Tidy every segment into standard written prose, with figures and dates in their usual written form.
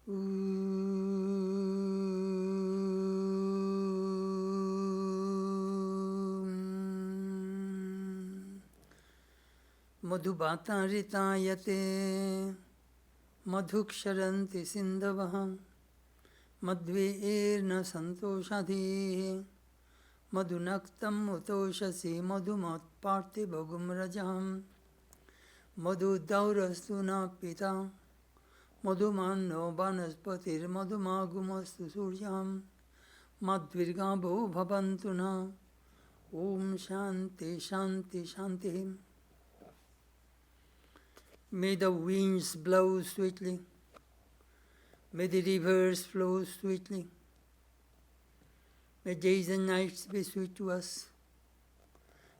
Madhubatarithayate madhuksharanti sindhavah madhveerna santoshadhi madhunaktam utoshasi madhumat partibhagum rajam madhudaurastuna pita madhumanno banaspatir madhumagumastu suryam madvirgabho bhavantuna Om Shanti Shanti Shanti. May the winds blow sweetly, may the rivers flow sweetly, may days and nights be sweet to us,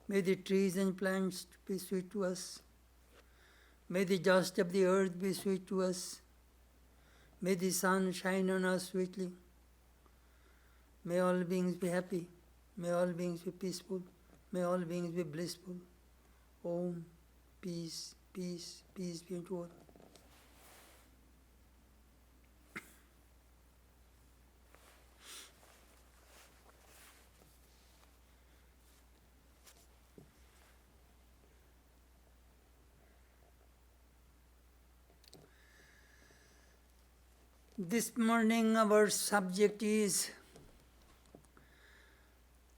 may the trees and plants be sweet to us, may the dust of the earth be sweet to us, may the sun shine on us sweetly, may all beings be happy, may all beings be peaceful, may all beings be blissful. Om, peace, peace, peace be unto all. This morning our subject is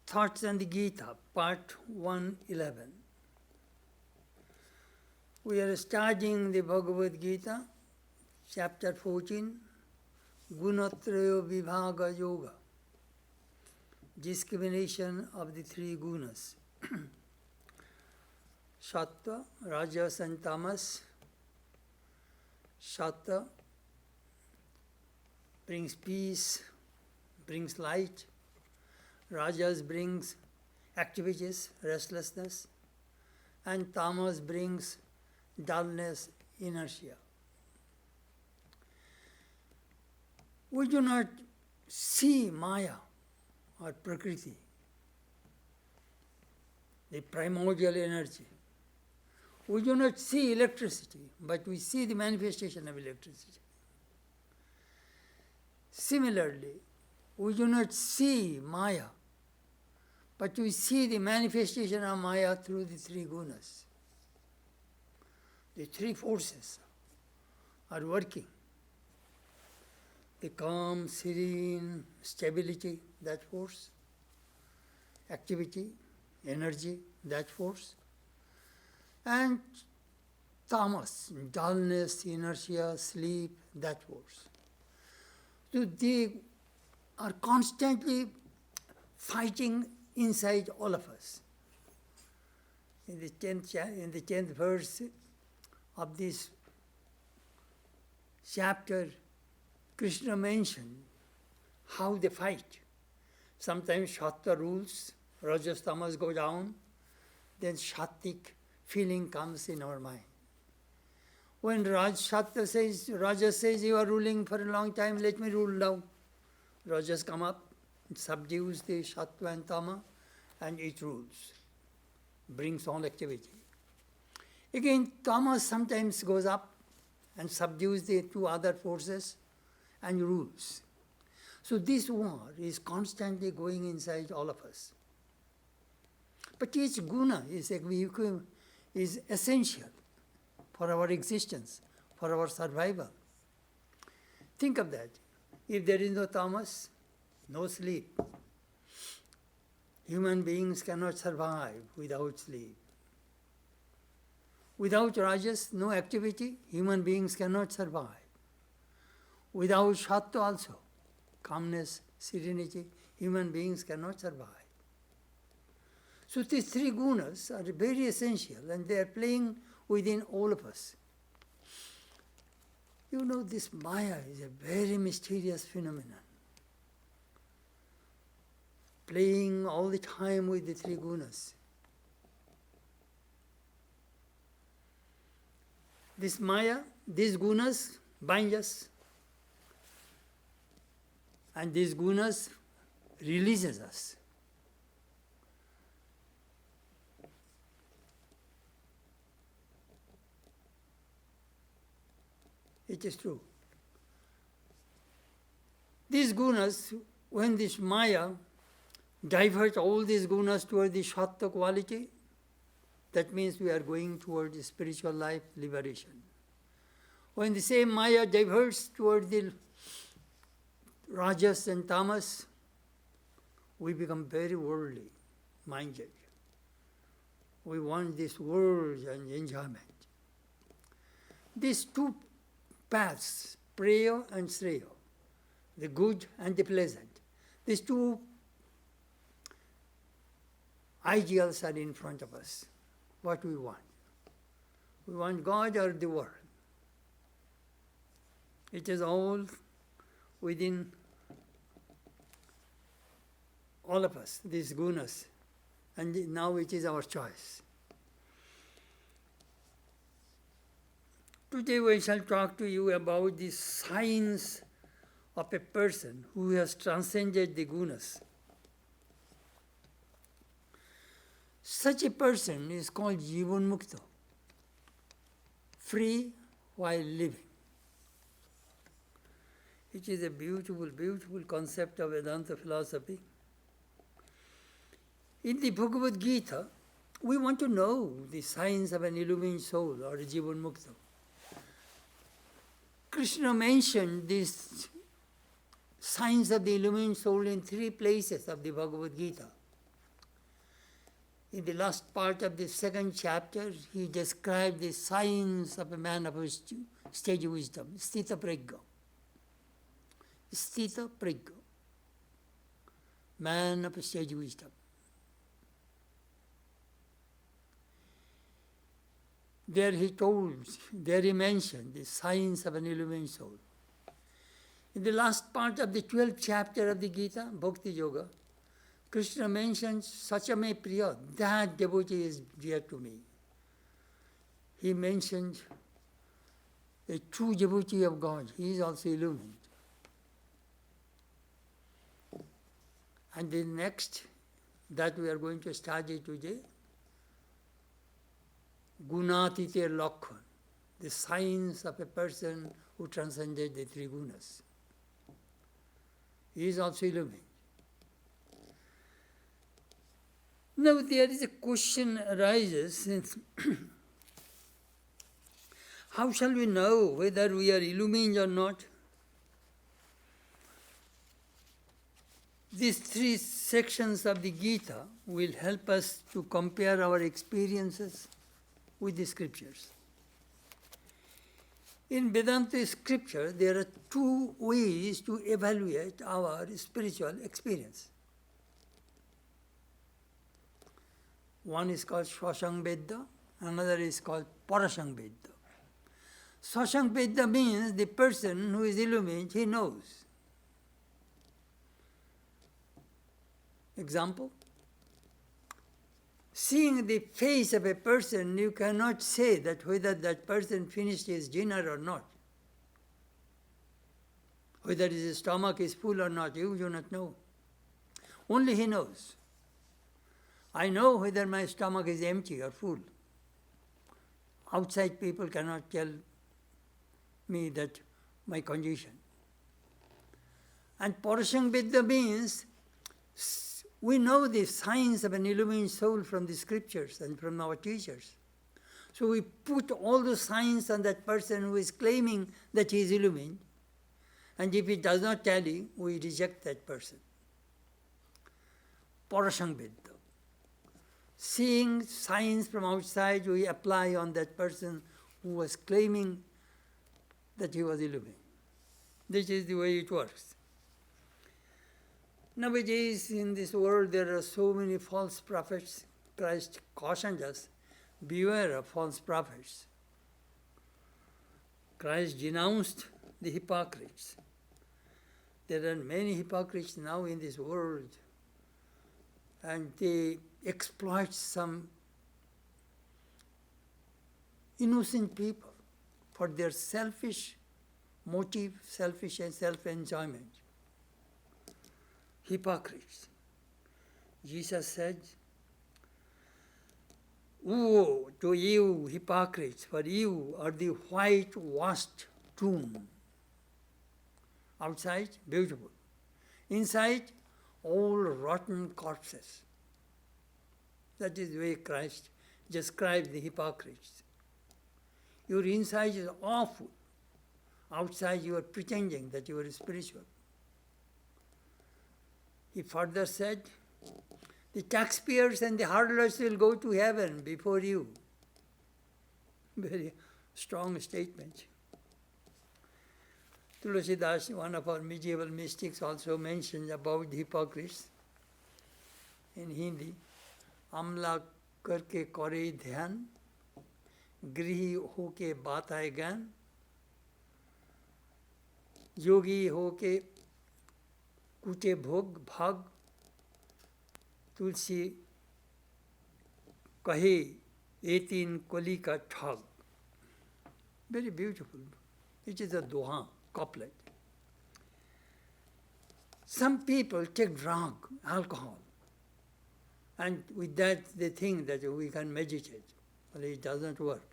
Thoughts on the Gita, part 111. We are studying the Bhagavad Gita, chapter 14, Gunatrayo Vibhaga Yoga, discrimination of the three gunas, Sattva, Rajas and Tamas. Sattva brings peace, brings light. Rajas brings activities, restlessness, and Tamas brings dullness, inertia. We do not see Maya or Prakriti, the primordial energy. We do not see electricity, but we see the manifestation of electricity. Similarly, we do not see Maya, but we see the manifestation of Maya through the three gunas. The three forces are working. The calm, serene, stability, that force. Activity, energy, that force. And tamas, dullness, inertia, sleep, that force. So they are constantly fighting inside all of us. In the 10th verse of this chapter, Krishna mentioned how they fight. Sometimes Sattva rules, Rajas, Tamas go down, then Sattvic feeling comes in our mind. When Rajas says, you are ruling for a long time, let me rule now. Rajas come up, subdues the Sattva and Tama, and it rules, brings all activity. Again, Tamas sometimes goes up and subdues the two other forces and rules. So this war is constantly going inside all of us. But each guna is essential for our existence, for our survival. Think of that. If there is no tamas, no sleep. Human beings cannot survive without sleep. Without rajas, no activity, human beings cannot survive. Without sattva also, calmness, serenity, human beings cannot survive. So these three gunas are very essential and they are playing within all of us. You know, this Maya is a very mysterious phenomenon. Playing all the time with the three gunas. This Maya, these gunas bind us, and these gunas releases us. It is true. these gunas, when this Maya diverts all these gunas toward the Sattva quality, that means we are going toward the spiritual life, liberation. When the same Maya diverts toward the Rajas and Tamas, we become very worldly minded. We want this world and enjoyment. These two paths, Preya and Sreya, the good and the pleasant, these two ideals are in front of us. What we want? We want God or the world. It is all within all of us, these gunas, and now it is our choice. Today we shall talk to you about the signs of a person who has transcended the gunas. Such a person is called Jivan Mukta, free while living. It is a beautiful, beautiful concept of Vedanta philosophy. In the Bhagavad Gita, we want to know the signs of an illumined soul or a Jivan Mukta. Krishna mentioned these signs of the illumined soul in 3 places of the Bhagavad Gita. In the last part of the 2nd chapter, he described the signs of a man of stage wisdom, Sthita Prajna. Sthita Prajna, man of stage wisdom. There he mentioned the signs of an illumined soul. In the last part of the 12th chapter of the Gita, Bhakti Yoga, Krishna mentions Sachame Priya, that devotee is dear to me. He mentioned a true devotee of God, he is also illumined. And the next, that we are going to study today, Gunatite Lakhan, the signs of a person who transcended the 3 gunas. He is also illumined. Now there is a question arises, how shall we know whether we are illumined or not? These 3 sections of the Gita will help us to compare our experiences with the scriptures. In Vedanta scripture, there are 2 ways to evaluate our spiritual experience. One is called Swasang-vedda, another is called Parasang-vedda. Swasang-vedda means the person who is illumined, he knows. Example, seeing the face of a person, you cannot say that whether that person finished his dinner or not. Whether his stomach is full or not, you do not know. Only he knows. I know whether my stomach is empty or full. Outside people cannot tell me that my condition. And Parasang-vedda means we know the signs of an illumined soul from the scriptures and from our teachers. So we put all the signs on that person who is claiming that he is illumined, and if it does not tally, we reject that person. Parasang-vedda. Seeing signs from outside, we apply on that person who was claiming that he was illumined. This is the way it works. Nowadays, in this world, there are so many false prophets. Christ cautioned us, beware of false prophets. Christ denounced the hypocrites. There are many hypocrites now in this world, and they exploit some innocent people for their selfish motive, selfish and self-enjoyment. Hypocrites. Jesus said, "Woe to you, hypocrites, for you are the whitewashed tomb." Outside, beautiful. Inside, all rotten corpses. That is the way Christ described the hypocrites. Your inside is awful. Outside you are pretending that you are spiritual. He further said, the taxpayers and the hurdlers will go to heaven before you. Very strong statement. Tulsidas, one of our medieval mystics, also mentioned about the hypocrites in Hindi. Amla करके करे ध्यान गृही होके बात आए ज्ञान योगी होके कूटे भोग भाग तुलसी कहे ए तीन कोली का ठग. Very beautiful. It is a doha, couplet. Some people take drug, alcohol, and with that they think that we can meditate. Well, it doesn't work.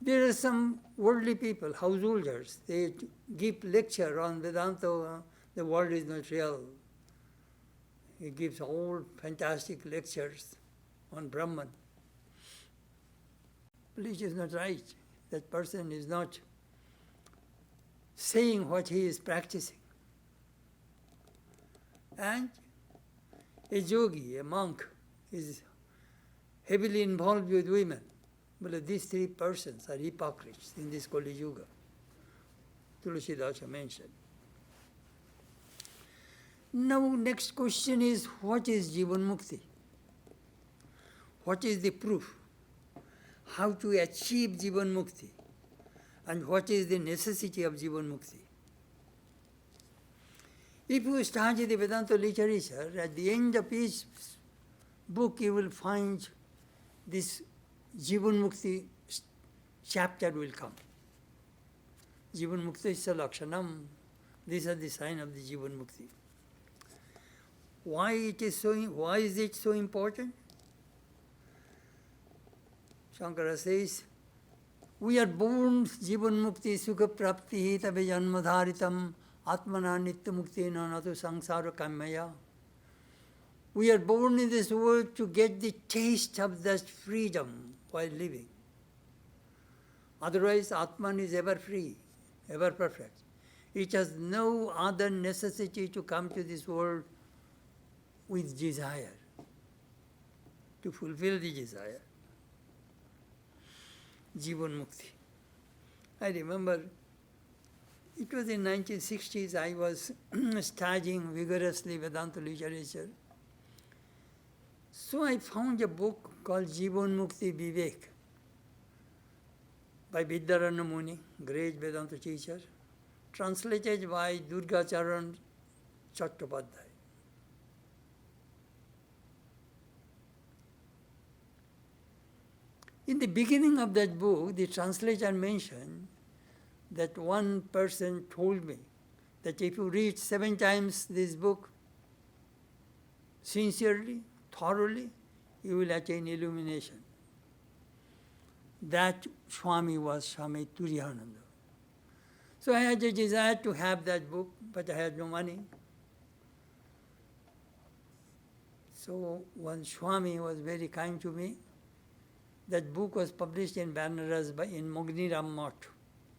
There are some worldly people, householders, they give lecture on Vedanta, the world is not real. He gives all fantastic lectures on Brahman. But it is not right. That person is not saying what he is practicing. And a yogi, a monk, is heavily involved with women. Well, these three persons are hypocrites in this Kali Yuga. Tulsidas mentioned. Now, next question is, what is Jivan Mukti? What is the proof? How to achieve Jivan Mukti? And what is the necessity of Jivan Mukti? If you study the Vedanta literature, at the end of each book you will find this Jivan Mukti chapter will come. Jivan Mukti is Lakshanam. These are the sign of the Jivan Mukti. Why is it so important? Shankara says, we are born Jivan Mukti Sukha Prapti Tabe Janmadharitam Atmana Nitya Mukti Nanatu Sangsara Kamaya. We are born in this world to get the taste of that freedom while living. Otherwise, Atman is ever free, ever perfect. It has no other necessity to come to this world with desire, to fulfill the desire. Jivan Mukti. I remember it was in 1960s, I was studying vigorously Vedanta literature. So I found a book called Jivan Mukti Vivek by Vidyaranya Muni, great Vedanta teacher, translated by Durga Charan Chattopadhyay. In the beginning of that book, the translator mentioned that one person told me that if you read 7 times this book sincerely, thoroughly, you will attain illumination. That Swami was Swami Turiyananda. So I had a desire to have that book, but I had no money. So one Swami was very kind to me. That book was published in Banaras in Mogniram Math,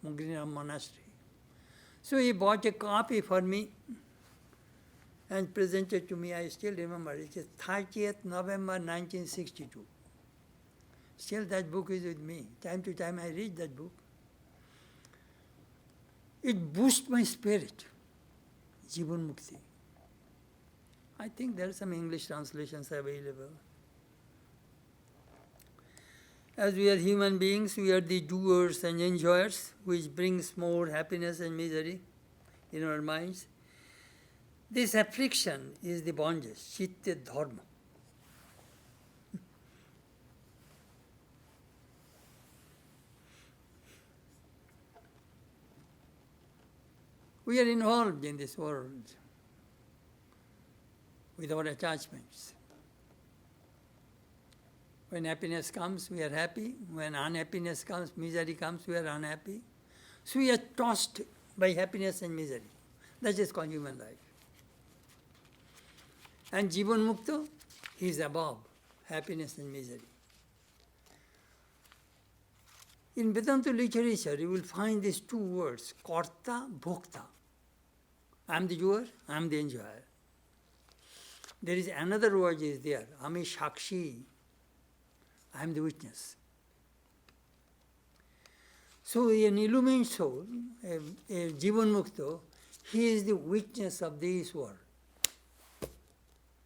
Mogniram Monastery. So he bought a copy for me and presented to me. I still remember, it is 30th November 1962. Still that book is with me. Time to time I read that book. It boosts my spirit, Jivan Mukti. I think there are some English translations available. As we are human beings, we are the doers and enjoyers, which brings more happiness and misery in our minds. This affliction is the bondage, chitta dharma. We are involved in this world with our attachments. When happiness comes, we are happy. When unhappiness comes, misery comes, we are unhappy. So we are tossed by happiness and misery. That is called human life. And Jivan Mukta, he is above happiness and misery. In Vedanta literature, you will find these two words, karta, bhokta. I am the doer, I am the enjoyer. There is another word is there, Ami Shakshi, I am the witness. So an illumined soul, a Jivan Mukta, he is the witness of this world.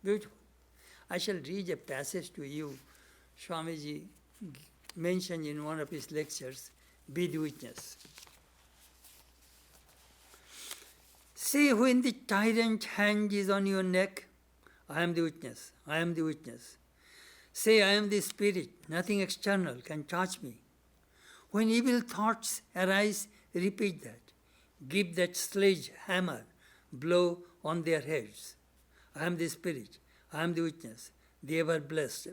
Beautiful. I shall read a passage to you. Swamiji mentioned in one of his lectures, be the witness. Say when the tyrant hand is on your neck, I am the witness, I am the witness. Say I am the spirit, nothing external can touch me. When evil thoughts arise, repeat that. Give that sledgehammer blow on their heads. I am the spirit, I am the witness, the ever blessed.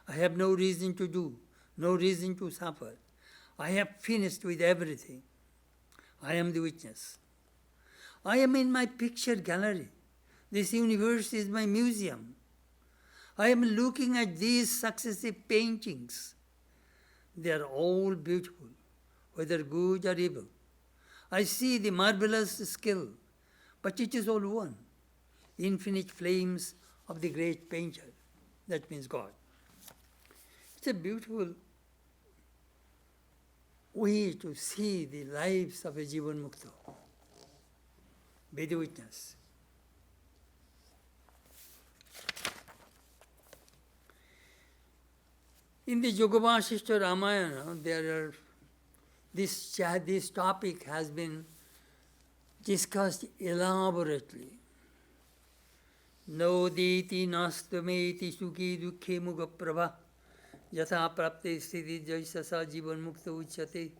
I have no reason to do, no reason to suffer. I have finished with everything. I am the witness. I am in my picture gallery. This universe is my museum. I am looking at these successive paintings. They are all beautiful, whether good or evil. I see the marvelous skill, but it is all one. Infinite flames of the great painter. That means God. It's a beautiful way to see the lives of a Jivan Mukta. Be the witness. In the Yoga-Vasishta Ramayana, this topic has been discussed elaborately. No deti nastameti sukhi dukhe mukha prabha yatha prapte sthiti jaisasa jivan mukta uchyate.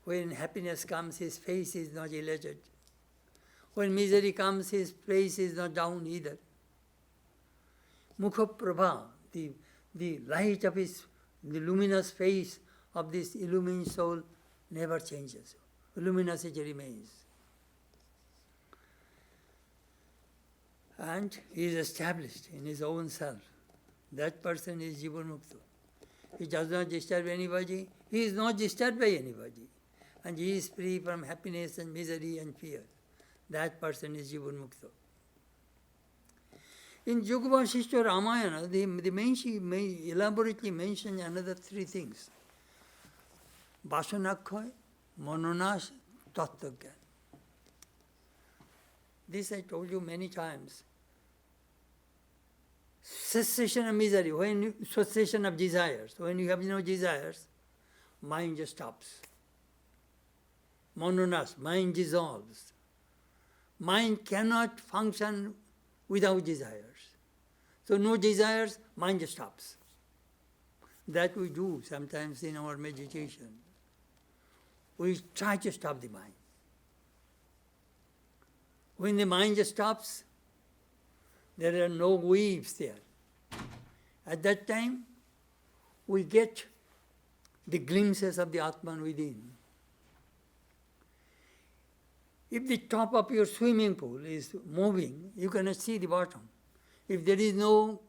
When happiness comes, his face is not elated. When misery comes, his face is not down either. Mukha prabha, the light of the luminous face of this illumined soul never changes. Luminosity remains. And he is established in his own self. That person is Jivan Mukta. He does not disturb anybody. He is not disturbed by anybody. And he is free from happiness and misery and fear. That person is Jivan Mukta. In Yoga-Vasishta Ramayana, they elaborately mention another three things. Vasanakkhay, Manonash, Tattva-gyan. This I told you many times. Cessation of misery, cessation of desires. When you have no desires, mind just stops. Mononas, mind dissolves. Mind cannot function without desires. So no desires, mind just stops. That we do sometimes in our meditation. We try to stop the mind. When the mind just stops, there are no waves there. At that time, we get the glimpses of the Atman within. If the top of your swimming pool is moving, you cannot see the bottom. If there is no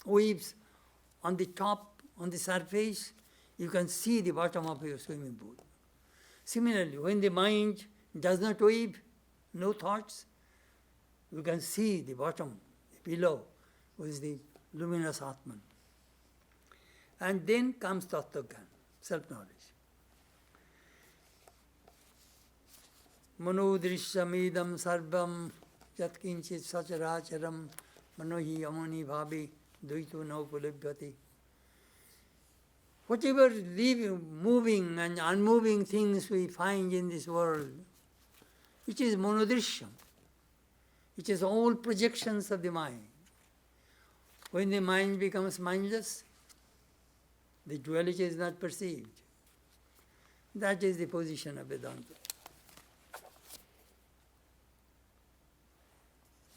waves on the top, on the surface, you can see the bottom of your swimming pool. Similarly, when the mind does not wave, no thoughts, you can see the bottom, below, which is the luminous Atman. And then comes Tattva-gyan, self-knowledge. Manodrishamidam sarvam yatkinchit sacharacharam manohi amani bhabi duito naupalabhyati. Whatever moving and unmoving things we find in this world, it is monodrishyam. It is all projections of the mind. When the mind becomes mindless, the duality is not perceived. That is the position of Vedanta.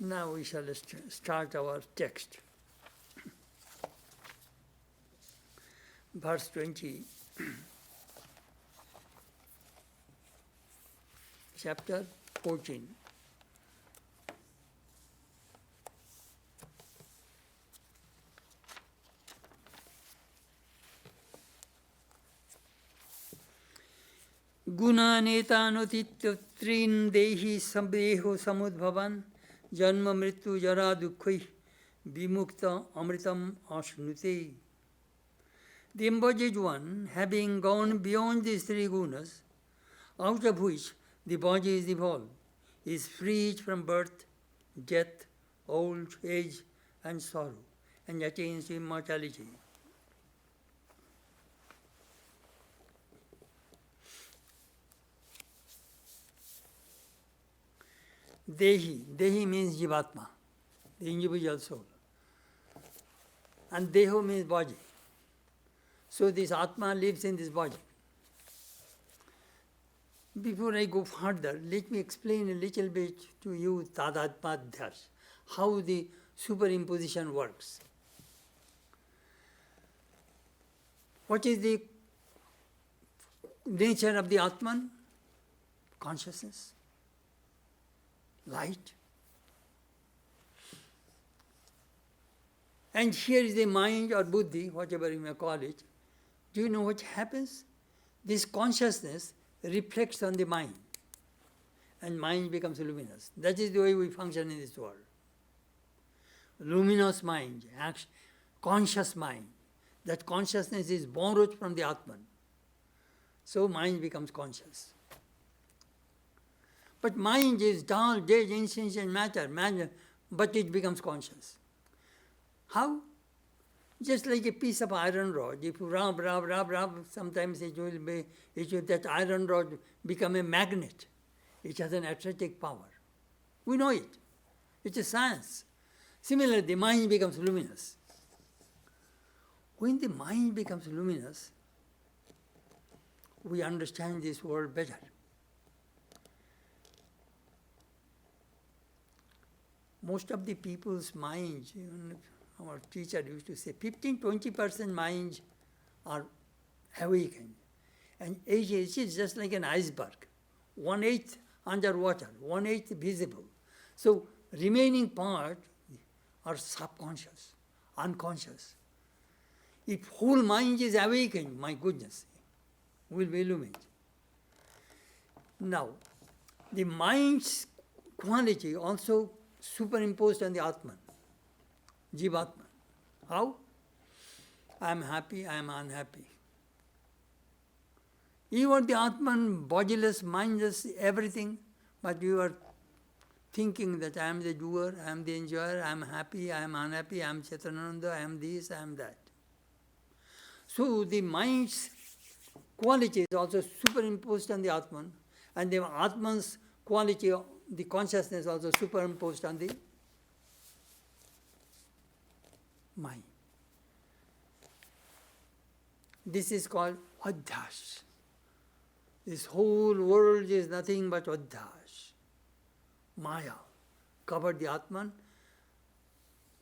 Now we shall start our text. Verse 20. chapter 14. Gunanetanotityattrin dehi samdeho samudbhavan janma mrityu jara dukkhai vimukta amritam ashnute. The embodied one, having gone beyond these three gunas, out of which the body is evolved, is freed from birth, death, old age, and sorrow, and attains immortality. Dehi means Jivatma, the individual soul. And Deho means body. So this Atma lives in this body. Before I go further, let me explain a little bit to you Tadatmadhyas, how the superimposition works. What is the nature of the Atman? Consciousness, light. And here is the mind or buddhi, whatever you may call it. Do you know what happens? This consciousness reflects on the mind, and mind becomes luminous. That is the way we function in this world. Luminous mind, conscious mind. That consciousness is borrowed from the Atman. So mind becomes conscious. But mind is dull, dead, insensate matter, but it becomes conscious. How? Just like a piece of iron rod. If you rub, sometimes that iron rod become a magnet. It has an attractive power. We know it. It's a science. Similarly, the mind becomes luminous. When the mind becomes luminous, we understand this world better. Most of the people's minds, our teacher used to say, 15-20% minds are awakened. And age is just like an iceberg. 1/8 underwater, 1/8 visible. So remaining part are subconscious, unconscious. If whole mind is awakened, my goodness, will be illuminated. Now, the mind's quality also superimposed on the Atman, Jivatman. How? I am happy, I am unhappy. You are the Atman, bodiless, mindless, everything, but you are thinking that I am the doer, I am the enjoyer, I am happy, I am unhappy, I am Chetanananda, I am this, I am that. So the mind's quality is also superimposed on the Atman, and the Atman's quality, the consciousness also superimposed on the mind. This is called Adhyas. This whole world is nothing but Adhyas. Maya covered the Atman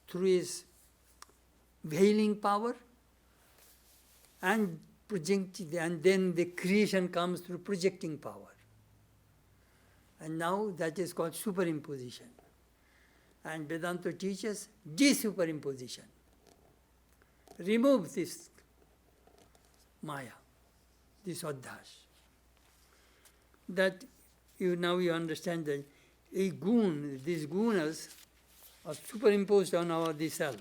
through his veiling power, and then the creation comes through projecting power. And now that is called superimposition. And Vedanta teaches desuperimposition. Remove this Maya, this Adhyas. That now you understand that a gun, these gunas are superimposed on the self.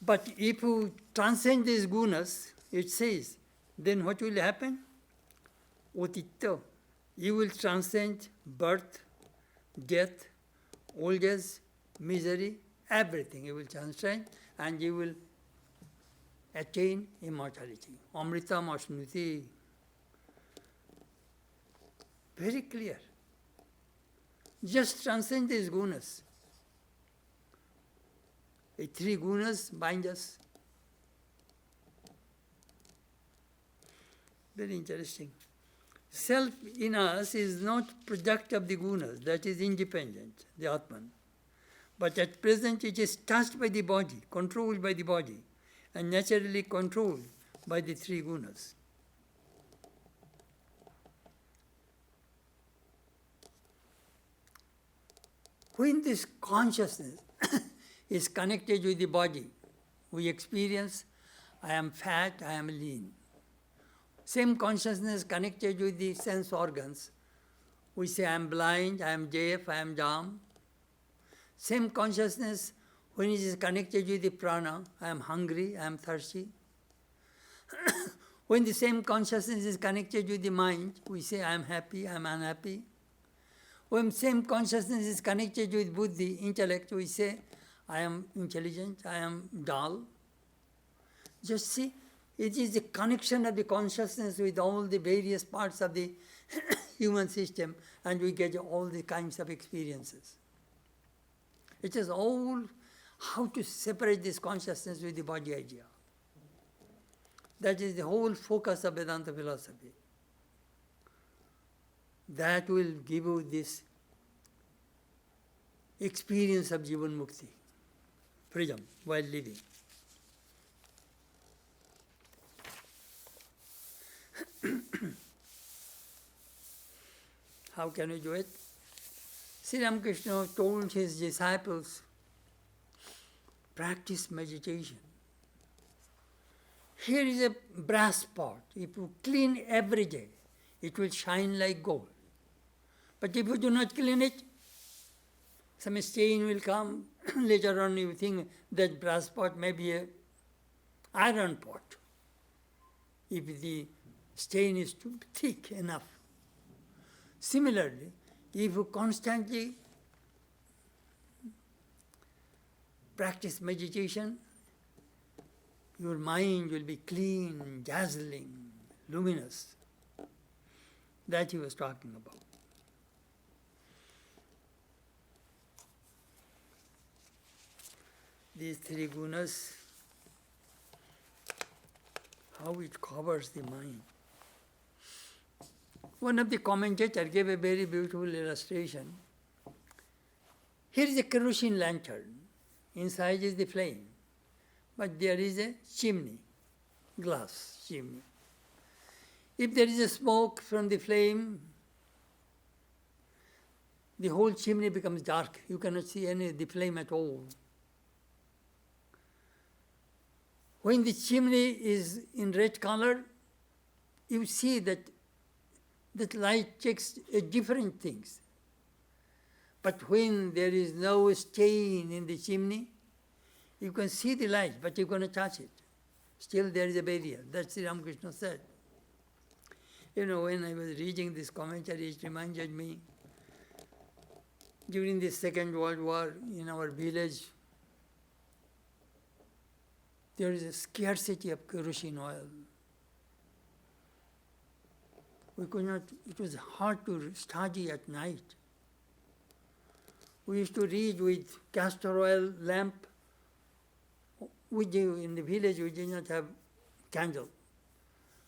But if you transcend these gunas, it says, then what will happen? Otitya. You will transcend birth, death, old age, misery, everything you will transcend, and you will attain immortality. Amritam asnuti. Very clear. Just transcend these gunas. The three gunas bind us. Very interesting. Self in us is not product of the gunas, that is independent, the Atman. But at present it is touched by the body, controlled by the body, and naturally controlled by the three gunas. when this consciousness is connected with the body, we experience, I am fat, I am lean. Same consciousness connected with the sense organs, we say I am blind, I am deaf, I am dumb. Same consciousness when it is connected with the prana, I am hungry, I am thirsty. When the same consciousness is connected with the mind, we say I am happy, I am unhappy. When same consciousness is connected with buddhi, intellect, we say I am intelligent, I am dull. Just see, it is the connection of the consciousness with all the various parts of the human system, and we get all the kinds of experiences. It is all how to separate this consciousness with the body idea. That is the whole focus of Vedanta philosophy. That will give you this experience of Jivan Mukti, freedom while living. How can we do it? Sri Ramakrishna told his disciples, practice meditation. Here is a brass pot. If you clean every day, it will shine like gold. But if you do not clean it, some stain will come. Later on you think that brass pot may be an iron pot, if the stain is too thick enough. Similarly, if you constantly practice meditation, your mind will be clean, dazzling, luminous. That he was talking about. These three gunas, how it covers the mind. One of the commentators gave a very beautiful illustration. Here is a kerosene lantern. Inside is the flame. But there is a chimney, glass chimney. If there is a smoke from the flame, the whole chimney becomes dark. You cannot see any of the flame at all. When the chimney is in red color, you see that light takes different things. But when there is no stain in the chimney, you can see the light, but you cannot touch it. Still there is a barrier. That's what Ramakrishna said. You know, when I was reading this commentary, it reminded me, during the Second World War, in our village, there is a scarcity of kerosene oil. We could not, it was hard to study at night. We used to read with castor oil lamp. In the village we did not have candle,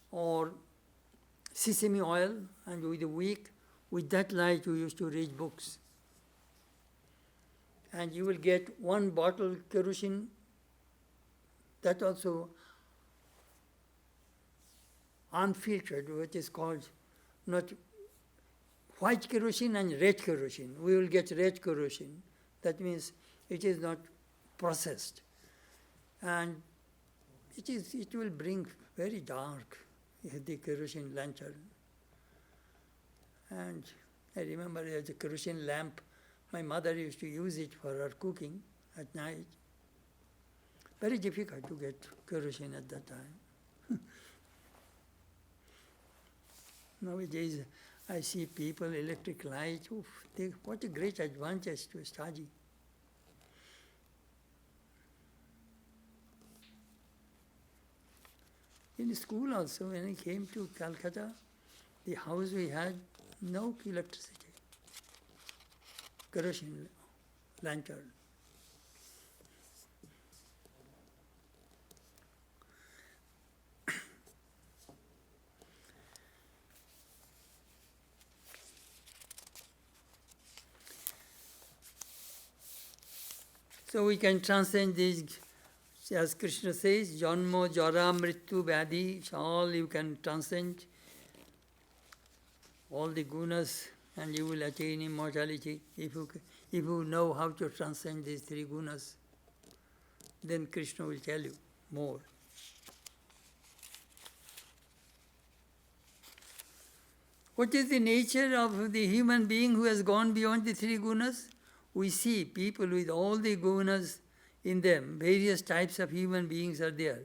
or sesame oil, and with the wick, with that light we used to read books. And you will get one bottle kerosene, that also unfiltered, what is called not white kerosene and red kerosene. We will get red kerosene. That means it is not processed. And it will bring very dark, the kerosene lantern. And I remember as a kerosene lamp, my mother used to use it for her cooking at night. Very difficult to get kerosene at that time. Nowadays, I see people, electric light, what a great advantage to study. In school also, when I came to Calcutta, the house we had, no electricity. Kerosene lantern. So we can transcend these, as Krishna says, Janma, Jara, Mrityu, Vyadhi, all you can transcend, all the gunas, and you will attain immortality. If If you know how to transcend these three gunas, then Krishna will tell you more. What is the nature of the human being who has gone beyond the three gunas? We see people with all the gunas in them. Various types of human beings are there.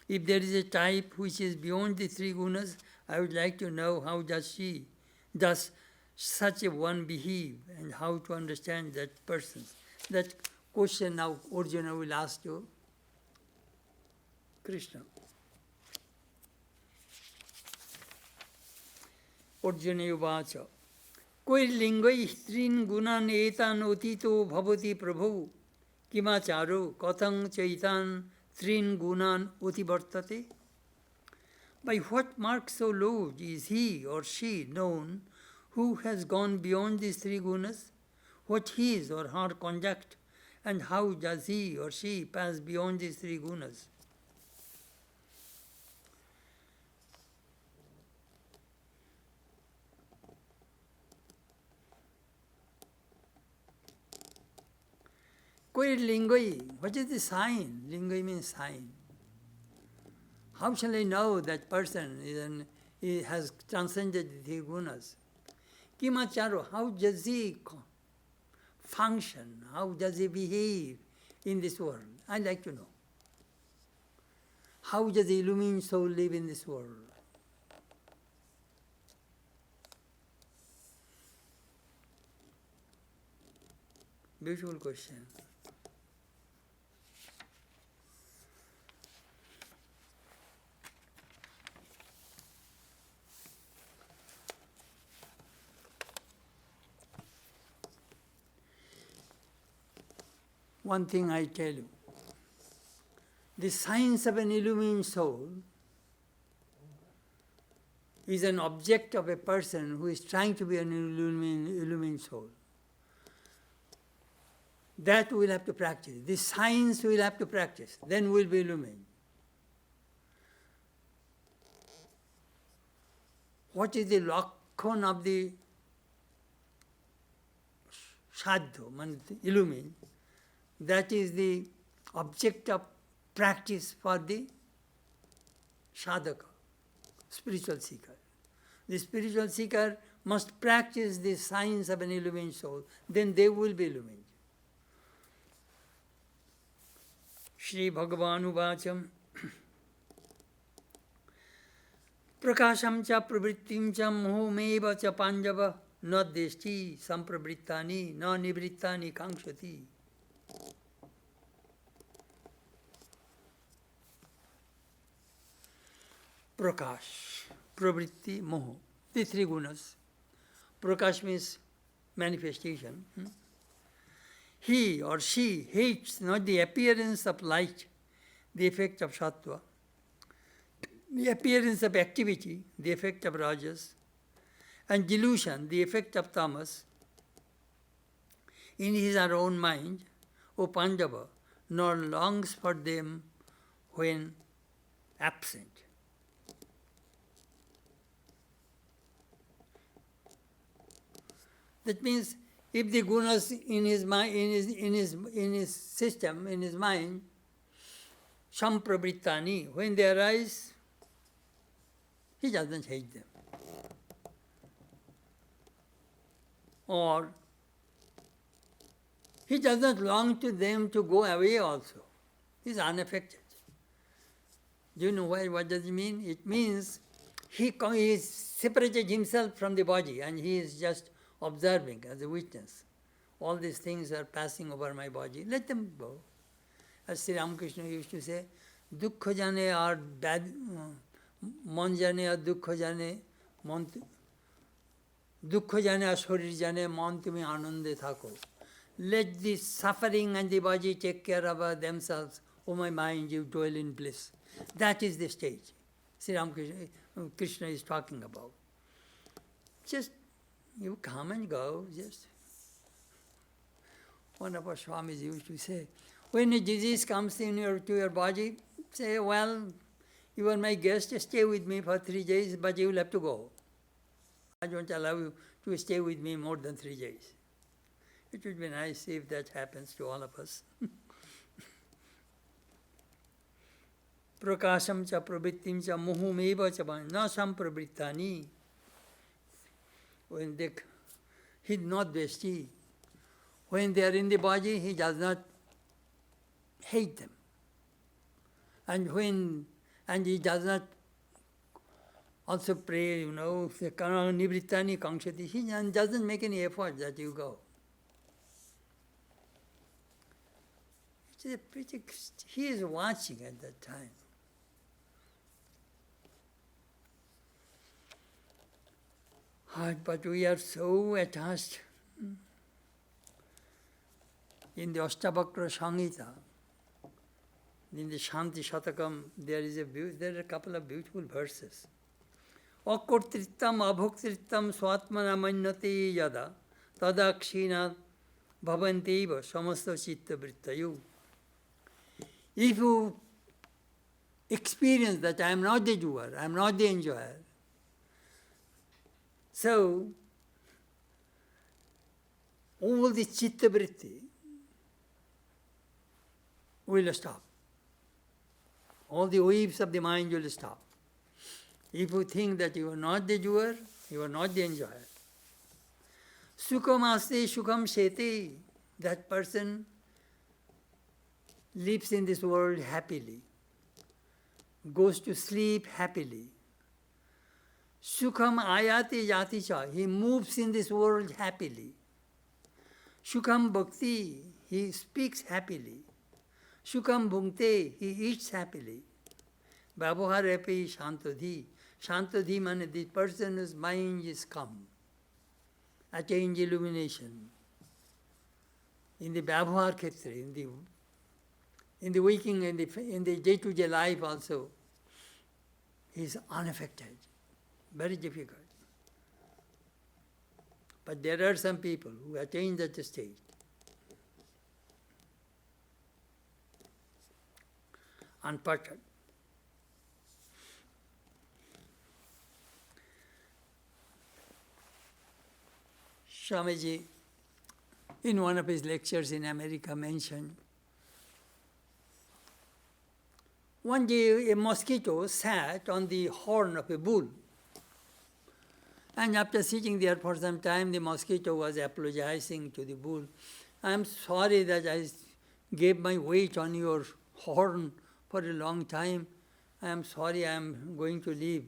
If there is a type which is beyond the three gunas, I would like to know how does such a one behave, and how to understand that person. That question now Arjuna will ask to Krishna. Arjuna uvacha Koirlingoi strin gunan etan otito bhavati prabhu kimacharo kathang chaitan trin gunan otivartate. By what mark so low is he or she known who has gone beyond these three gunas? What his or her conduct, and how does he or she pass beyond these three gunas? Koi lingoi, what is the sign? Lingoi means sign. How shall I know that person has transcended the three gunas? Kimacharo, how does he function? How does he behave in this world? I'd like to know. How does the illumined soul live in this world? Beautiful question. One thing I tell you, the science of an illumined soul is an object of a person who is trying to be an illumined soul. That we'll have to practice. The science we'll have to practice, then we'll be illumined. What is the lakkhana of the sadhu, illumined? That is the object of practice for the sadhaka, spiritual seeker. The spiritual seeker must practice the science of an illumined soul, then they will be illumined. Shri Bhagavan Uvacham Prakasham cha pravrittim cha mohomeva cha panjava na deshti sampravrittani na nivrittani kankshati. Prakash, pravritti, moho, the three gunas. Prakash means manifestation. He or she hates not the appearance of light, the effect of sattva, the appearance of activity, the effect of rajas, and delusion, the effect of tamas, in his or her own mind, O Pandava, nor longs for them when absent. That means if the gunas in his mind, in his system, in his mind, sampravrittani, when they arise, he doesn't hate them. Or he doesn't long to them to go away also. He's unaffected. Do you know what does it mean? It means he separated himself from the body and he is just observing as a witness. All these things are passing over my body. Let them go. As Sri Ramakrishna used to say, dukkha jane or bad, mon jane or dukkha jane, dukkha jane or sharir jane, mon tumi anande thako. Let the suffering and the body take care of themselves. O my mind, you dwell in bliss. That is the stage Sri Ramakrishna is talking about. Just you come and go, just. One of our Swamis used to say, when a disease comes to your body, say, well, you are my guest, stay with me for 3 days, but you will have to go. I don't allow you to stay with me more than 3 days. It would be nice if that happens to all of us. Prakasham cha pravrittim cha muhumeva cha na sampravrittani. When they, he is not dveshti. When they are in the body, he does not hate them. And he does not also pray, the kana nivrittani kankshati. He doesn't make any effort that you go. He is watching at that time. But we are so attached. In the Ashtavakra Samhita, in the Shanti Shatakam, there are a couple of beautiful verses. Akurtrittam abhuktrittam swatmana manyate yada tadakshina bhavanteva samasta chitta vrittayu. If you experience that I am not the doer, I am not the enjoyer, so all the chitta vritti will stop. All the waves of the mind will stop. If you think that you are not the doer, you are not the enjoyer. Sukhamaste sukham sete, that person lives in this world happily, goes to sleep happily. Sukham ayati yati cha, he moves in this world happily. Sukham bhakti, he speaks happily. Sukham bhungte, he eats happily. Vyavahar api shantodhi. Shantodhi means the person whose mind is calm, attains illumination. In the Vyavahar Kshetra, in the waking, in the day-to-day life also, he is unaffected. Very difficult. But there are some people who attain that state. Unperturbed. Swamiji, in one of his lectures in America, mentioned one day a mosquito sat on the horn of a bull. And after sitting there for some time, the mosquito was apologizing to the bull. I am sorry that I gave my weight on your horn for a long time. I am sorry, I am going to leave.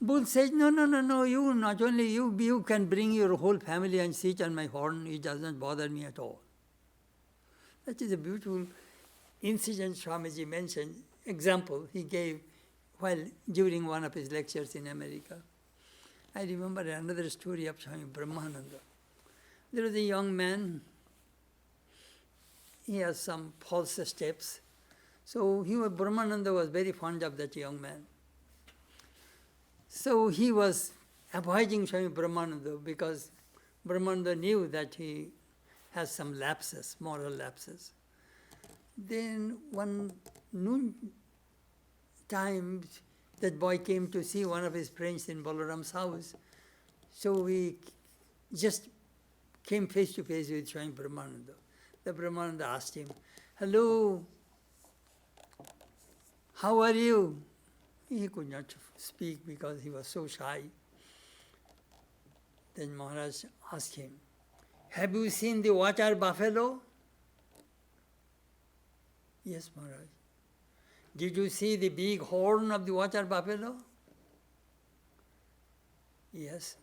Bull says, no, you, not only you can bring your whole family and sit on my horn. It does not bother me at all. That is a beautiful incident Swamiji mentioned, example he gave while during one of his lectures in America. I remember another story of Swami Brahmananda. There was a young man, he has some false steps. So Brahmananda was very fond of that young man. So he was avoiding Swami Brahmananda because Brahmananda knew that he has some lapses, moral lapses. Then one noon time, that boy came to see one of his friends in Balaram's house. So we just came face to face with Swami Brahmananda. The Brahmananda asked him, "Hello, how are you?" He could not speak because he was so shy. Then Maharaj asked him, "Have you seen the water buffalo?" "Yes, Maharaj." "Did you see the big horn of the water buffalo?" "Yes."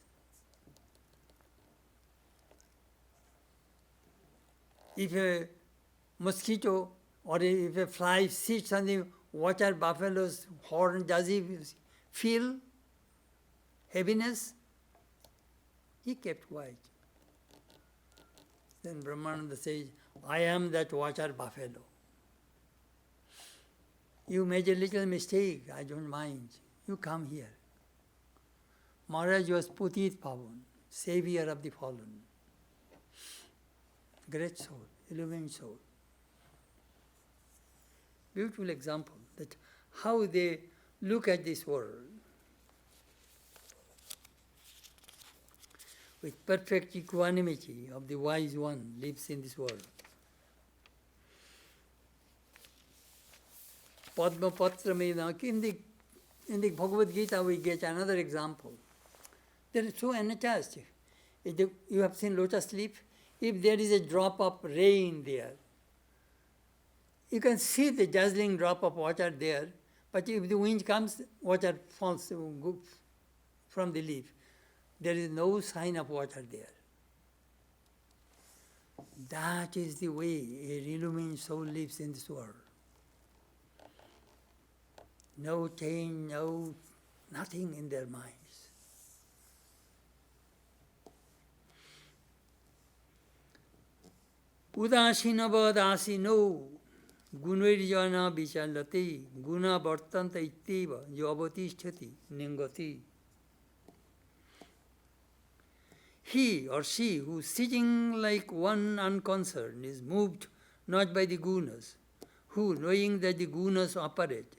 If a mosquito or if a fly sits on the water buffalo's horn, does he feel heaviness? He kept quiet. Then Brahmananda says, "I am that water buffalo. You made a little mistake, I don't mind. You come here." Maharaj was Putit Pavan, savior of the fallen. Great soul, illumined soul. Beautiful example that how they look at this world. with perfect equanimity of the wise one lives in this world. Padma Patra Medaki, in the Bhagavad Gita we get another example. They are so unattached. You have seen lotus leaf? If there is a drop of rain there, you can see the dazzling drop of water there, but if the wind comes, water falls from the leaf. There is no sign of water there. That is the way a illumined soul lives in this world. No change, nothing in their minds. Udasinavadasino gunvirjana vichalati guna vartanta ittiva yavatisthati ningati. He or she who is sitting like one unconcerned is moved not by the gunas, who, knowing that the gunas operate,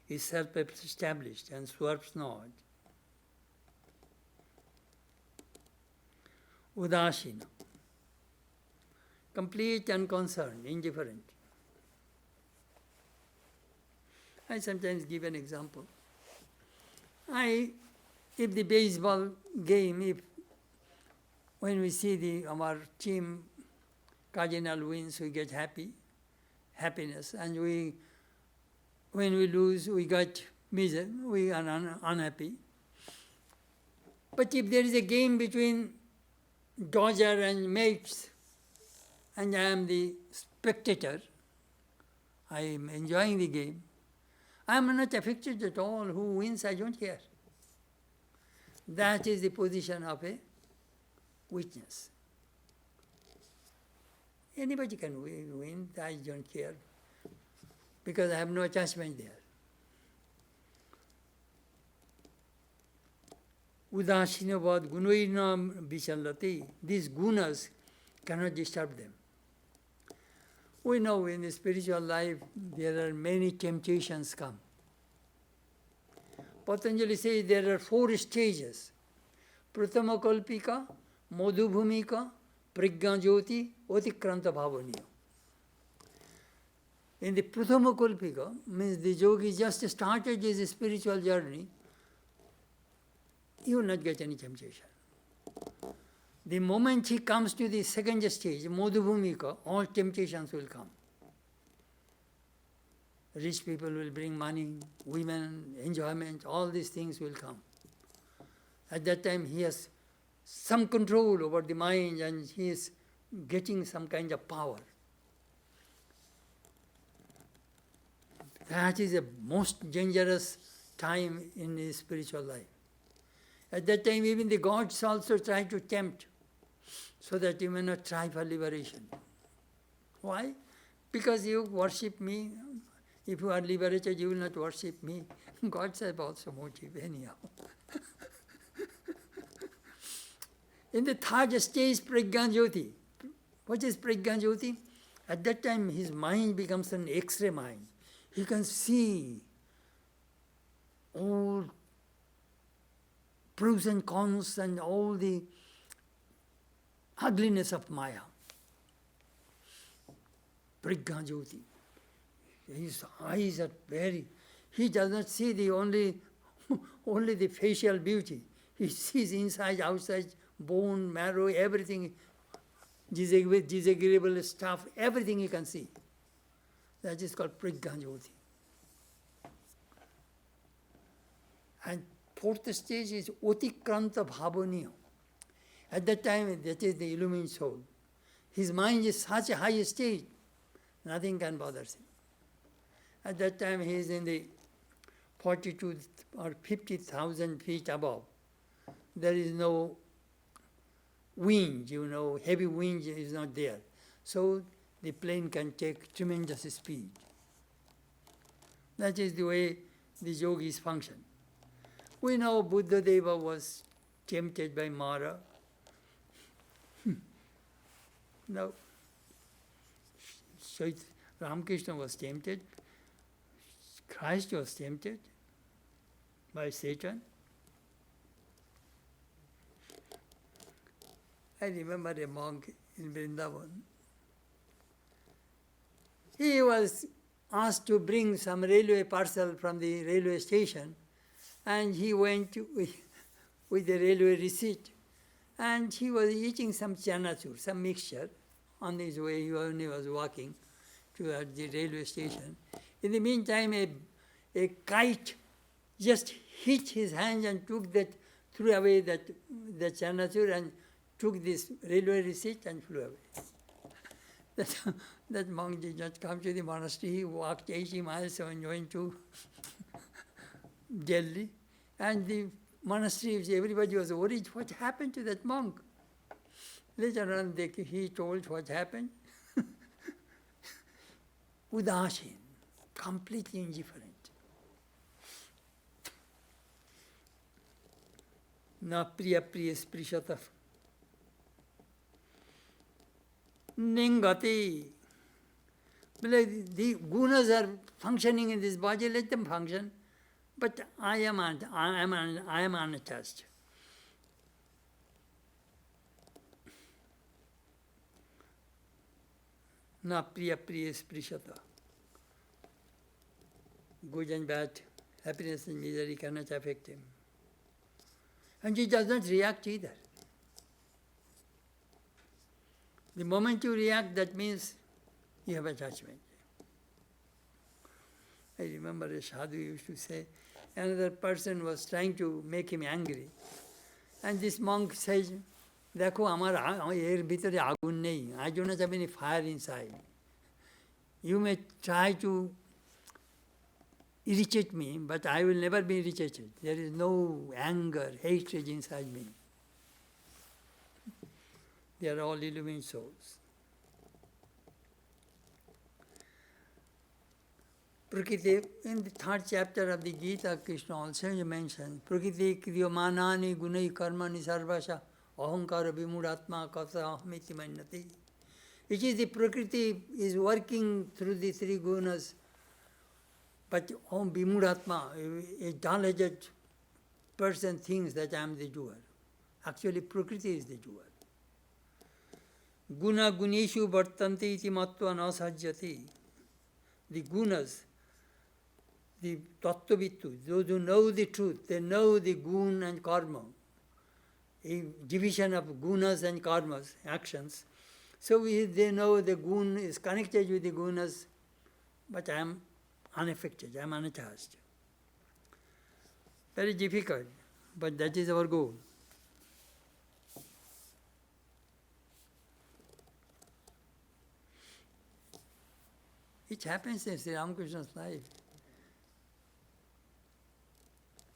is self-established and swerves not. Udasina, complete unconcerned, indifferent. I sometimes give an example. If the baseball game, when we see our team cardinal wins, we get happiness, and when we lose, we get misery, we are unhappy. But if there is a game between Dodger and Mets, and I am the spectator, I am enjoying the game, I am not affected at all. Who wins, I don't care. That is the position of a witness. Anybody can win, I don't care, because I have no attachment there. Udasinavad gunainam vichalati. These gunas cannot disturb them. We know in the spiritual life there are many temptations come. Patanjali says there are 4 stages. Pratama kalpika, madhubhumika, prajnajyoti, otikranta bhavaniya. In the Prathama Kalpika, means the yogi just started his spiritual journey, he will not get any temptation. The moment he comes to the second stage, Madhubhumika, all temptations will come. Rich people will bring money, women, enjoyment, all these things will come. At that time he has some control over the mind and he is getting some kind of power. That is the most dangerous time in his spiritual life. At that time even the gods also try to tempt so that you may not try for liberation. Why? Because you worship me. If you are liberated, you will not worship me. Gods have also motive anyhow. In the third stage, Prajnajyoti. What is Prajnajyoti? At that time his mind becomes an X-ray mind. He can see all pros and cons and all the ugliness of Maya. Prajnajyoti. His eyes are he does not see only the facial beauty. He sees inside, outside, bone, marrow, everything, disagreeable stuff, everything he can see. That is called Prajnajyoti. And 4th stage is Otikranta Bhavaniya. At that time, that is the illumined soul. His mind is such a high stage, nothing can bother him. At that time, he is in the 42 or 50,000 feet above. There is no wind, heavy wind is not there. So the plane can take tremendous speed. That is the way the yogis function. We know Buddha Deva was tempted by Mara. No. Ramakrishna was tempted. Christ was tempted by Satan. I remember a monk in Vrindavan. He was asked to bring some railway parcel from the railway station, and he went with the railway receipt, and he was eating some chanachur, some mixture. On his way, he only was walking to the railway station. In the meantime, a kite just hit his hand and threw away the chanachur and took this railway receipt and flew away. That monk did not come to the monastery. He walked 80 miles and went to Delhi. And the monastery, everybody was worried, what happened to that monk? Later on, he told what happened. Udasin, completely indifferent. Na priya priya sprishata. Ningati. The gunas are functioning in this body, let them function. But I am unattached. Na priya priya sprishata. Good and bad, happiness and misery cannot affect him. And he does not react either. The moment you react, that means you have attachment. I remember a sadhu used to say, another person was trying to make him angry. And this monk says, Dekho, amar air bhitare agun nahi. I do not have any fire inside. You may try to irritate me, but I will never be irritated. There is no anger, hatred inside me. They are all illumined souls. Prakriti, in the 3rd chapter of the Gita, Krishna also mentions, Prakriti kriyamanani gunai karmani sarvasha ahankara vimudatma kata ahmiti mannati. It is the Prakriti is working through the 3 gunas, but vimudatma, a dull-headed person thinks that I am the doer. Actually, Prakriti is the doer. Guna guneshu vartanti iti matva nasajyati. The gunas, the tattvittu, those who know the truth, they know the gun and karma, a division of gunas and karmas, actions. So they know the gun is connected with the gunas, but I am unaffected, I am unattached. Very difficult, but that is our goal. It happens in Sri Ramakrishna's life.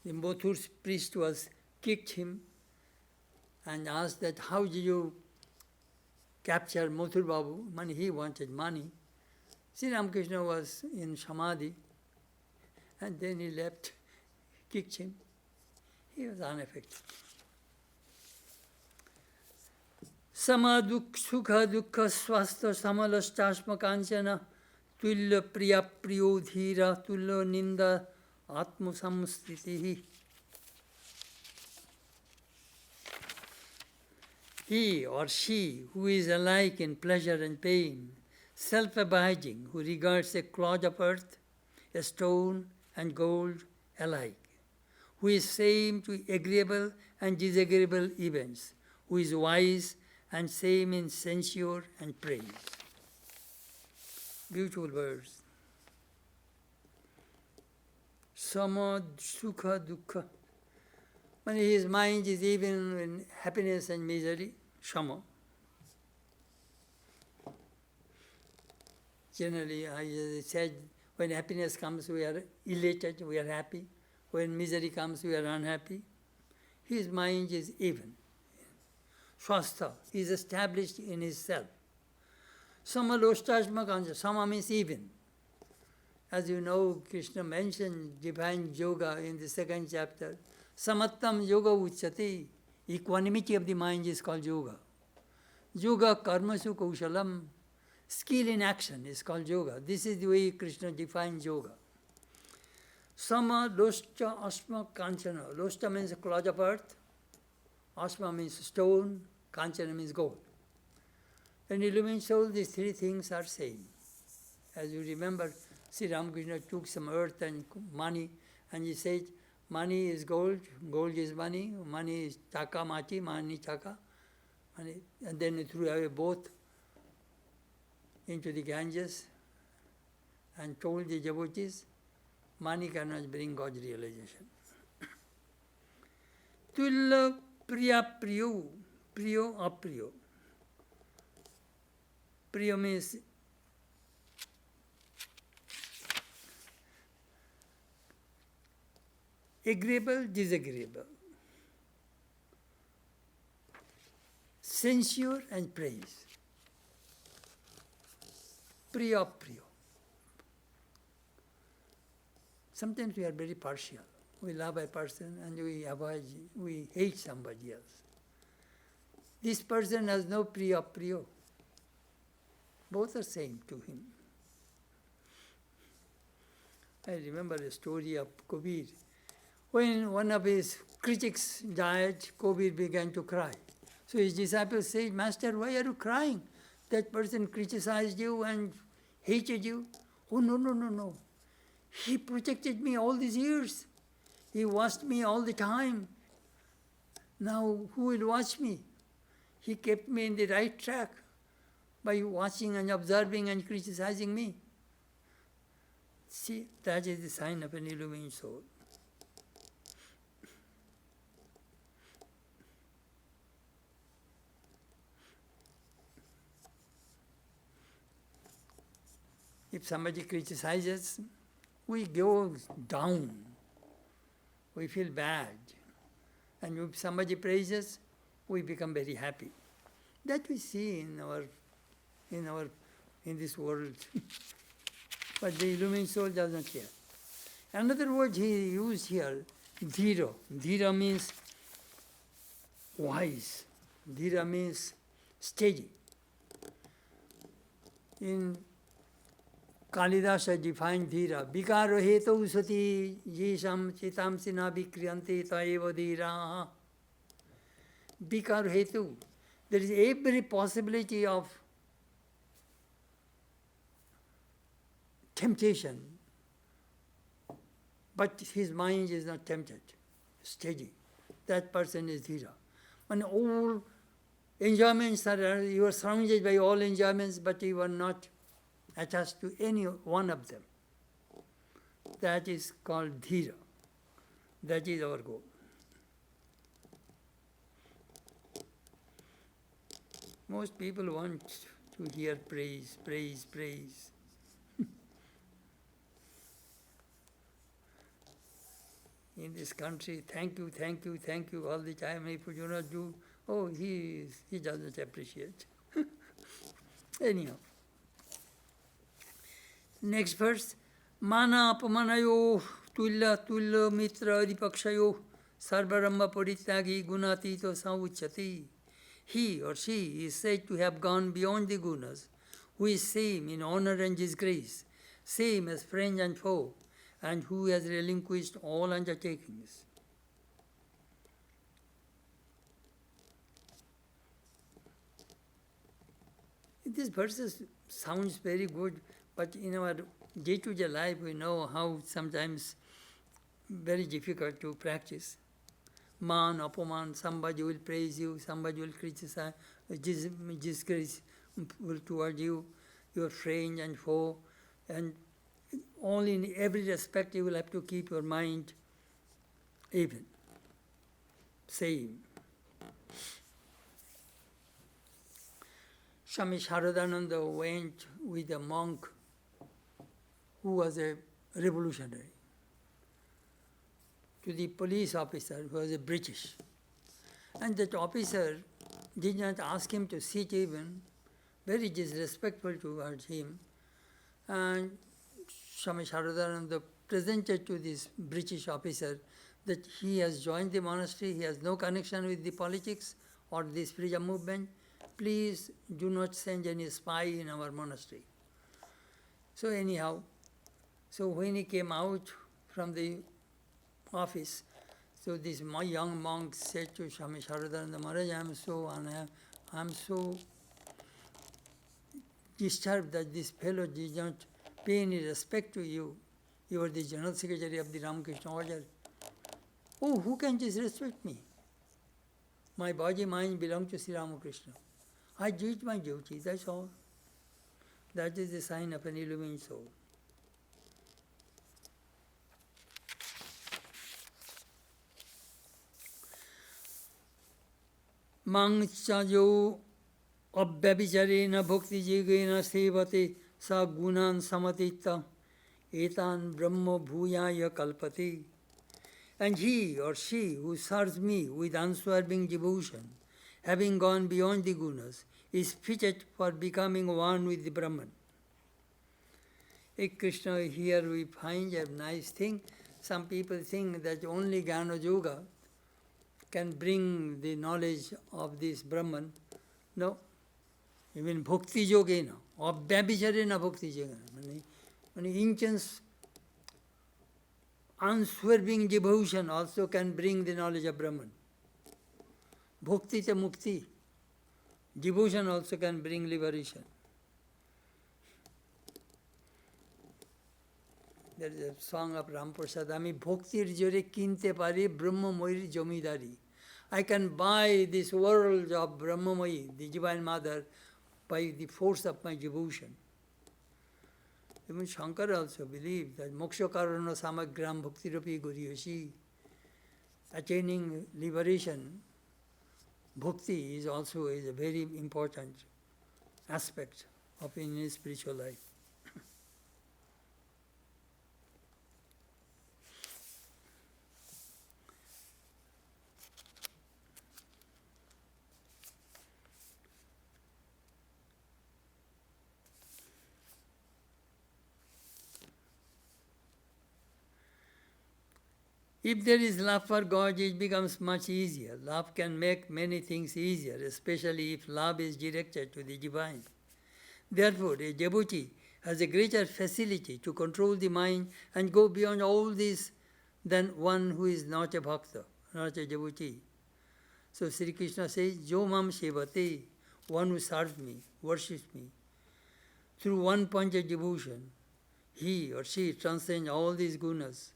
The Mothur's priest kicked him and asked that, how did you capture Mothur Babu? Money, he wanted money. Sri Ramakrishna was in Samadhi, and then he left, kicked him. He was unaffected. Sama sukha dukkha swastha samalastashma kanchana tulya priya priyo dhira tulya ninda atma samstitihi. He or she who is alike in pleasure and pain, self-abiding, who regards a clod of earth, a stone and gold alike, who is same to agreeable and disagreeable events, who is wise and same in censure and praise. Beautiful words. Sama sukha dukkha. When his mind is even in happiness and misery, shama. Generally, I said, when happiness comes, we are elated, we are happy. When misery comes, we are unhappy. His mind is even. Swastha, he is established in his self. Sama lostasma kancha, sama means even. As you know, Krishna mentioned divine yoga in the 2nd chapter. Samattam yoga uchyati. Equanimity of the mind is called yoga. Yoga karmasu kaushalam. Skill in action is called yoga. This is the way Krishna defines yoga. Sama loscha asma kanchana. Loscha means a clod of earth. Asma means stone. Kanchana means gold. And illumined soul, these three things are same. As you remember, Sri Ramakrishna took some earth and money, and he said, money is gold, gold is money is chaka machi, money chaka. Money. And then he threw away both into the Ganges and told the devotees, money cannot bring God's realization. Tulla priya priyo, priyo apriyo. Priya means agreeable, disagreeable, censure and praise. Priya priyo. Sometimes we are very partial. We love a person and we hate somebody else. This person has no priya priyo. Both are same to him. I remember a story of Kabir. When one of his critics died, Kabir began to cry. So his disciples said, Master, why are you crying? That person criticized you and hated you. Oh, no. He protected me all these years. He watched me all the time. Now who will watch me? He kept me in the right track by watching and observing and criticizing me. See, that is the sign of an illumined soul. If somebody criticizes, we go down. We feel bad. And if somebody praises, we become very happy. That we see in this world. But the illumined soul does not care. Another word he used here, dhira. Dhira means wise. Dhira means steady. In Kalidasa defined dhira. Vikaro hetu sati yesham chitam sina vikriyante taeva dhira. Vikaro hetu. There is every possibility of temptation, but his mind is not tempted, steady. That person is dhira. When all enjoyments are, you are surrounded by all enjoyments, but you are not attached to any one of them. That is called dhira. That is our goal. Most people want to hear praise. In this country, thank you all the time. If you do not do, he doesn't appreciate. Anyhow. Next verse. Mana apamanayo tulla mitra adipakshayo sarvaramba parityagi gunatito sauchati. He or she is said to have gone beyond the Gunas, who is same in honor and disgrace, same as friend and foe, and who has relinquished all undertakings. This verse sounds very good, but in our day-to-day life we know how sometimes very difficult to practice. Man, apaman, somebody will praise you, somebody will criticize, disgrace toward you, your friend and foe, and all in every respect you will have to keep your mind even, same. Swami Chetanananda went with a monk who was a revolutionary to the police officer who was a British. And that officer did not ask him to sit even, very disrespectful towards him. And Swami Chetanananda presented to this British officer that he has joined the monastery, he has no connection with the politics or this freedom movement. Please do not send any spy in our monastery. So anyhow, when he came out from the office, So this my young monk said to Swami Sharadananda Maharaj, I am so disturbed that this fellow did not pay any respect to you. You are the General Secretary of the Ramakrishna Order. Oh, who can disrespect me? My body, mind belong to Sri Ramakrishna. I did my duty, that's all. That is the sign of an illumined soul. Mang chajo abhyabhicharena bhakti jigena sevate sa gunan samatita etan brahma bhuyaya kalpati. And he or she who serves me with unswerving devotion, having gone beyond the Gunas, is fitted for becoming one with the Brahman. Hey Krishna, here we find a nice thing. Some people think that only Jnana Yoga can bring the knowledge of this Brahman. No. Even Bhakti Yogena, or Babicharena Bhakti Yogena. Intense, unswerving devotion also can bring the knowledge of Brahman. Bhakti to mukti. Devotion also can bring liberation. There is a song of Ramprasad, Ami bhaktir jore kinte pari brahmamoyir jomidari. I can buy this world of Brahmamoyi, the Divine Mother, by the force of my devotion. Even Shankara also believed that moksha karana samagram bhaktiropi guriyoshi. Attaining liberation, bhakti is also a very important aspect of in spiritual life. If there is love for God, it becomes much easier. Love can make many things easier, especially if love is directed to the Divine. Therefore, a devotee has a greater facility to control the mind and go beyond all this than one who is not a bhakta, not a devotee. So Sri Krishna says, Jo mam sevate, one who serves me, worships me. Through one point of devotion, he or she transcends all these gunas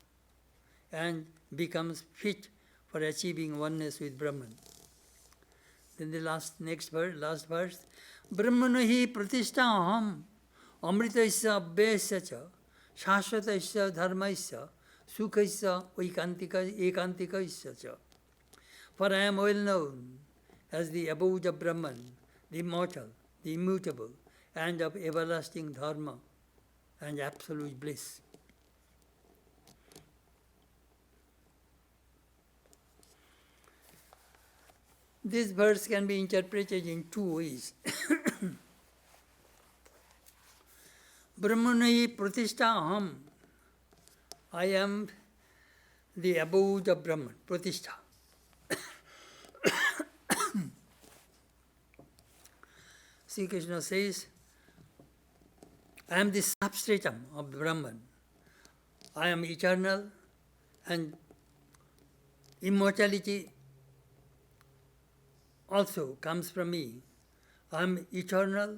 and becomes fit for achieving oneness with Brahman. Then the last verse, Brahmano hi pratishtha aham, amritaisya abhyasya cha, shashvataisya dharmaisya, sukhaisya ekantikaisya cha. For I am well known as the abode of Brahman, the immortal, the immutable, and of everlasting dharma and absolute bliss. This verse can be interpreted in two ways. Brahmanai pratishtha aham. I am the abode of Brahman, pratishtha. Sri Krishna says, I am the substratum of Brahman. I am eternal and immortality also comes from me. I am eternal,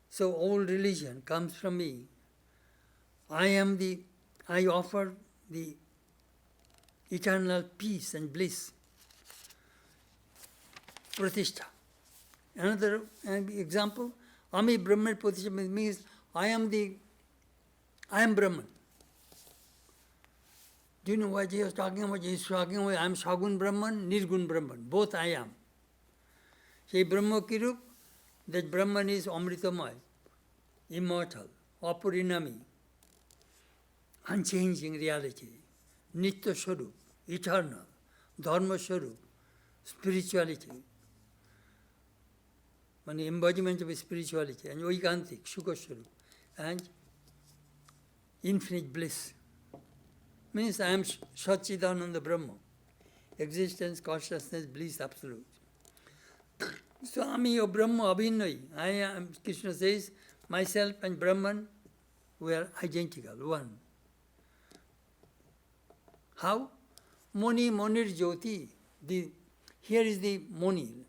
so all religion comes from me. I offer the eternal peace and bliss. Pratishtha. Another example, Ami Brahman Pratishtha means I am Brahman. Do you know what he was talking about? He is talking about I am Sagun Brahman, Nirgun Brahman. Both I am. Say Brahma Kirup, that Brahman is Amritamay, immortal, Apurinami, unchanging reality, Nitya Swarup, eternal, Dharma Swarup, spirituality, an embodiment of spirituality, and Oikeantik, Sukha Swarup, and infinite bliss. Means I am Satchidananda Brahma, existence, consciousness, bliss, absolute. Swami of Brahma Abhinnayi. I am, Krishna says, myself and Brahman, we are identical, one. How? Moni, Monir Jyoti. Here is the Moni,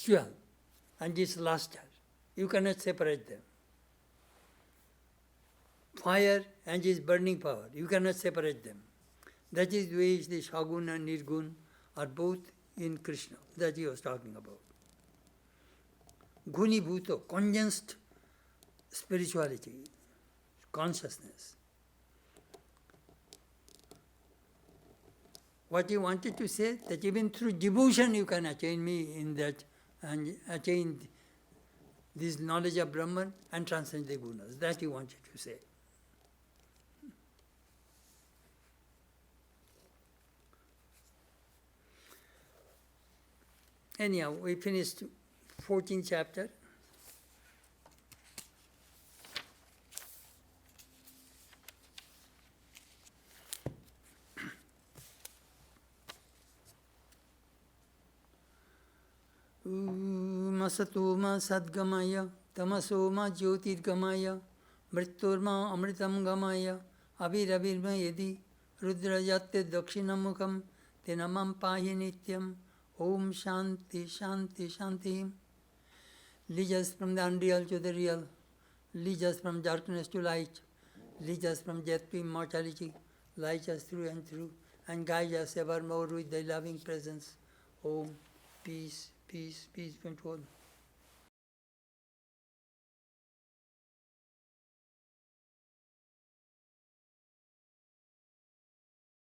jewel, and this luster. You cannot separate them. Fire and this burning power, you cannot separate them. That is the way the Shagun and Nirgun are both in Krishna, that he was talking about. Guni Bhuto, condensed spirituality, consciousness. What he wanted to say, that even through devotion you can attain me in that, and attain this knowledge of Brahman and transcend the Gunas. That he wanted to say. Anyhow, we finished 14th chapter. Masatoma sadgamaya, tamasoma jyotirgamaya, mritturma amritam gamaya, avirabirma yedi, rudrajatte dakshinamukam, tenamam pahi nityam, Om Shanti, Shanti, Shanti. Lead us from the unreal to the real. Lead us from darkness to light. Lead us from death to immortality. Light us through and through. And guide us evermore with thy loving presence. Om, peace, peace, peace, control.